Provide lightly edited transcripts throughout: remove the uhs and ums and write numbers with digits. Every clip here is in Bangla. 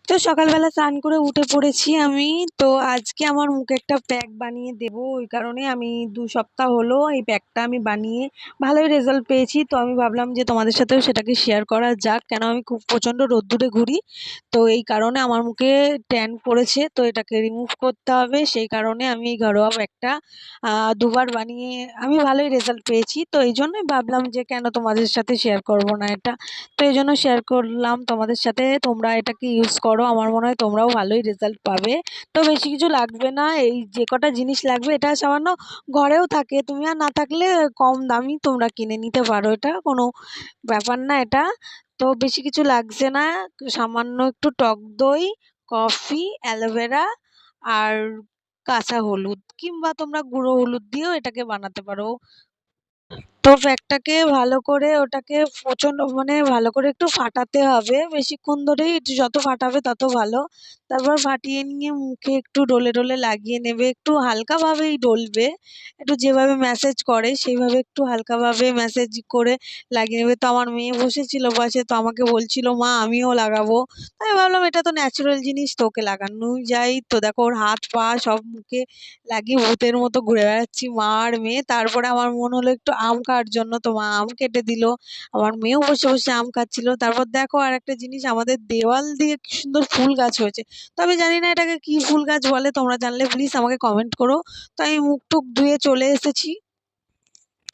তো সকালবেলা স্নান করে উঠে পড়েছি আমি। তো আজকে আমার মুখে একটা প্যাক বানিয়ে দেবো, ওই কারণে আমি 2 সপ্তাহ হলো এই প্যাকটা আমি বানিয়ে ভালোই রেজাল্ট পেয়েছি। তো আমি ভাবলাম যে তোমাদের সাথেও সেটাকে শেয়ার করা যাক, কেন আমি খুব প্রচণ্ড রোদ্দুরে ঘুরি। তো এই কারণে আমার মুখে ট্যান পড়েছে, তো এটাকে রিমুভ করতে হবে। সেই কারণে আমি এই ঘরোয়া প্যাকটা 2বার বানিয়ে আমি ভালোই রেজাল্ট পেয়েছি। তো এই জন্যই ভাবলাম যে কেন তোমাদের সাথে শেয়ার করব না এটা। তো এই জন্য শেয়ার করলাম তোমাদের সাথে। তোমরা এটাকে ইউজ করো, আমার মনে হয় তোমরাও ভালোই রেজাল্ট পাবে। তো বেশি কিছু লাগবে না, এই যে কটা জিনিস লাগবে এটা সামান্য ঘরেও থাকে, তুমি আর না থাকলে কম দামি তোমরা কিনে নিতে পারো, এটা কোনো ব্যাপার না এটা। তো বেশি কিছু লাগছে না, সামান্য একটু টক দই, কফি, অ্যালোভেরা আর কাঁচা হলুদ, কিংবা তোমরা গুঁড়ো হলুদ দিয়েও এটাকে বানাতে পারো। তো প্যাকটাকে ভালো করে ওটাকে প্রচণ্ড মানে ভালো করে একটু ফাটাতে হবে, বেশিক্ষণ ধরেই যত ফাটাবে তত ভালো। তারপর ফাটিয়ে নিয়ে মুখে একটু ডলে ডলে লাগিয়ে নেবে, একটু হালকাভাবেই ডলবে, একটু যেভাবে ম্যাসাজ করে সেইভাবে একটু হালকাভাবে ম্যাসাজ করে লাগিয়ে নেবে। তো আমার মেয়ে বসেছিল পাশে, তো আমাকে বলছিল মা আমিও লাগাবো। আমি ভাবলাম এটা তো ন্যাচারাল জিনিস, তো ওকে লাগানোই যায়। তো দেখো ওর হাত পা সব মুখে লাগিয়ে ভূতের মতো ঘুরে বেড়াচ্ছি মা আর মেয়ে। তারপরে আমার মন হলো একটু আম খাওয়ার জন্য, তো মা আম কেটে দিল, আমার মেয়েও বসে বসে আম খাচ্ছিল। তারপর দেখো আর একটা জিনিস, আমাদের দেওয়াল দিয়ে কি সুন্দর ফুল গাছ হয়েছে। তো আমি জানি না এটাকে কি ফুল গাছ বলে, তোমরা জানলে প্লিজ আমাকে কমেন্ট করো। তো আমি মুখ টুক ধুয়ে চলে এসেছি।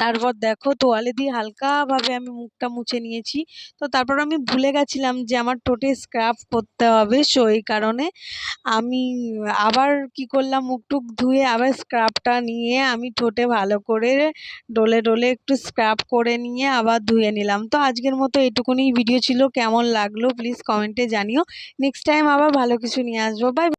তারপর দেখো তোয়ালে দিয়ে হালকাভাবে আমি মুখটা মুছে নিয়েছি। তো তারপর আমি ভুলে গেছিলাম যে আমার ঠোঁটে স্ক্রাব করতে হবে, সো এই কারণে আমি আবার কি করলাম, মুখ টুক ধুয়ে আবার স্ক্রাবটা নিয়ে আমি ঠোঁটে ভালো করে ডলে ডলে একটু স্ক্রাব করে নিয়ে আবার ধুয়ে নিলাম। তো আজকের মতো এটুকুনি ভিডিও ছিল, কেমন লাগলো প্লিজ কমেন্টে জানিও। নেক্সট টাইম আবার ভালো কিছু নিয়ে আসবো। বাই।